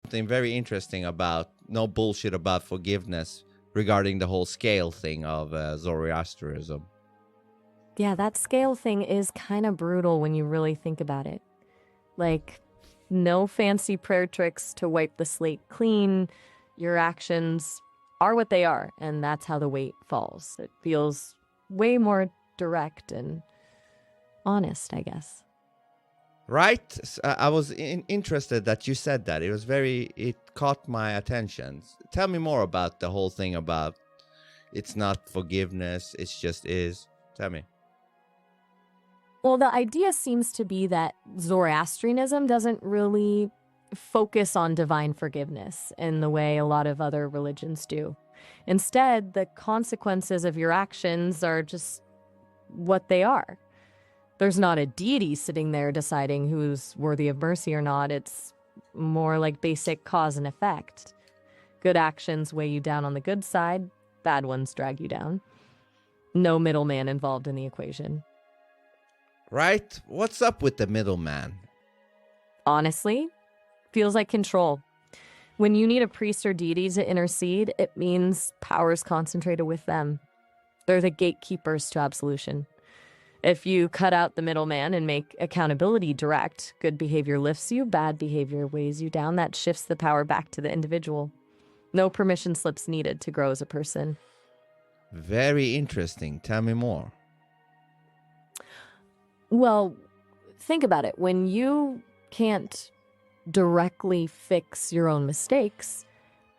something very interesting about no bullshit about forgiveness regarding the whole scale thing of Zoroastrianism. Yeah, that scale thing is kind of brutal when you really think about it. Like, no fancy prayer tricks to wipe the slate clean. Your actions are what they are, and that's how the weight falls. It feels way more direct and honest, I guess. Right? I was interested that you said that. It caught my attention. Tell me more about the whole thing about it's not forgiveness, it's just is. Tell me. Well, the idea seems to be that Zoroastrianism doesn't really focus on divine forgiveness in the way a lot of other religions do. Instead, the consequences of your actions are just what they are. There's not a deity sitting there deciding who's worthy of mercy or not. It's more like basic cause and effect. Good actions weigh you down on the good side, bad ones drag you down. No middleman involved in the equation. Right? What's up with the middleman? Honestly, feels like control. When you need a priest or deity to intercede, it means power's concentrated with them. They're the gatekeepers to absolution. If you cut out the middleman and make accountability direct, good behavior lifts you, bad behavior weighs you down. That shifts the power back to the individual. No permission slips needed to grow as a person. Very interesting. Tell me more. Well, think about it. When you can't directly fix your own mistakes,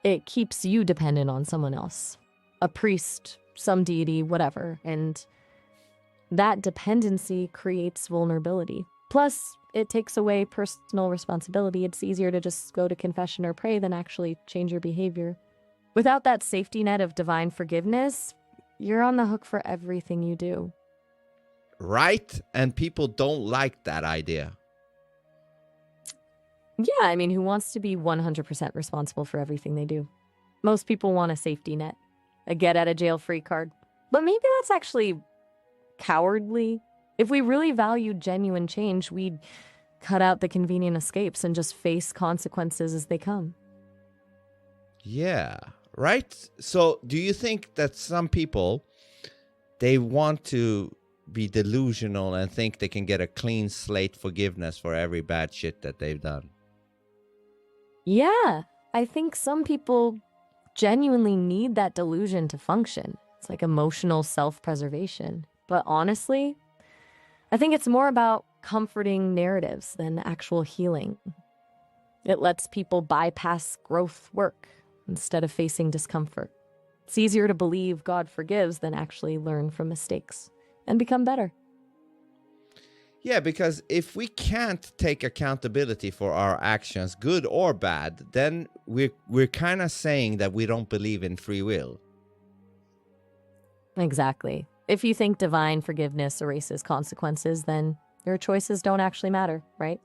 it keeps you dependent on someone else. A priest, some deity, whatever. And that dependency creates vulnerability. Plus, it takes away personal responsibility. It's easier to just go to confession or pray than actually change your behavior. Without that safety net of divine forgiveness, you're on the hook for everything you do. Right? And people don't like that idea. Yeah, I mean, who wants to be 100% responsible for everything they do? Most people want a safety net, a get-out-of-jail-free card. But maybe that's actually cowardly. If we really valued genuine change, we'd cut out the convenient escapes and just face consequences as they come. Yeah, right? So do you think that some people, they want to be delusional and think they can get a clean slate forgiveness for every bad shit that they've done? Yeah, I think some people genuinely need that delusion to function. It's like emotional self-preservation. But honestly, I think it's more about comforting narratives than actual healing. It lets people bypass growth work instead of facing discomfort. It's easier to believe God forgives than actually learn from mistakes and become better. Yeah, because if we can't take accountability for our actions, good or bad, then we're kind of saying that we don't believe in free will. Exactly. If you think divine forgiveness erases consequences, then your choices don't actually matter, right?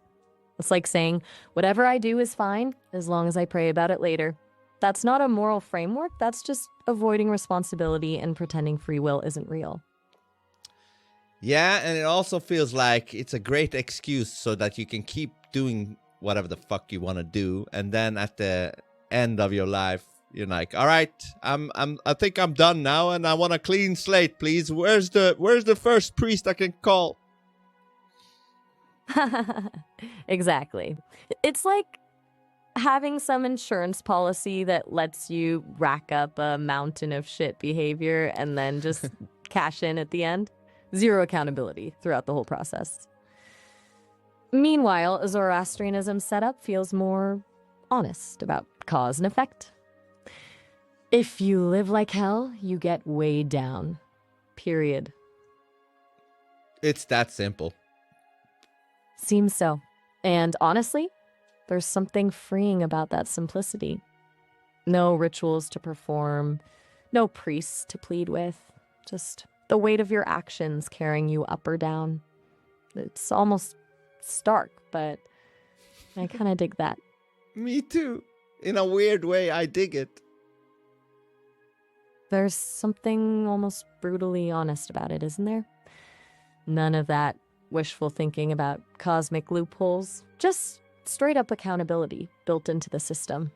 It's like saying, whatever I do is fine as long as I pray about it later. That's not a moral framework. That's just avoiding responsibility and pretending free will isn't real. Yeah, and it also feels like it's a great excuse so that you can keep doing whatever the fuck you want to do, and then at the end of your life, you're like, all right, I think I'm done now, and I want a clean slate, please. Where's the first priest I can call? Exactly. It's like having some insurance policy that lets you rack up a mountain of shit behavior and then just cash in at the end. Zero accountability throughout the whole process. Meanwhile, Zoroastrianism's setup feels more honest about cause and effect. If you live like hell, you get weighed down. Period. It's that simple. Seems so. And honestly, there's something freeing about that simplicity. No rituals to perform, no priests to plead with, just the weight of your actions carrying you up or down. It's almost stark, but I kind of dig that. Me too. In a weird way, I dig it. There's something almost brutally honest about it, isn't there? None of that wishful thinking about cosmic loopholes. Just straight up accountability built into the system.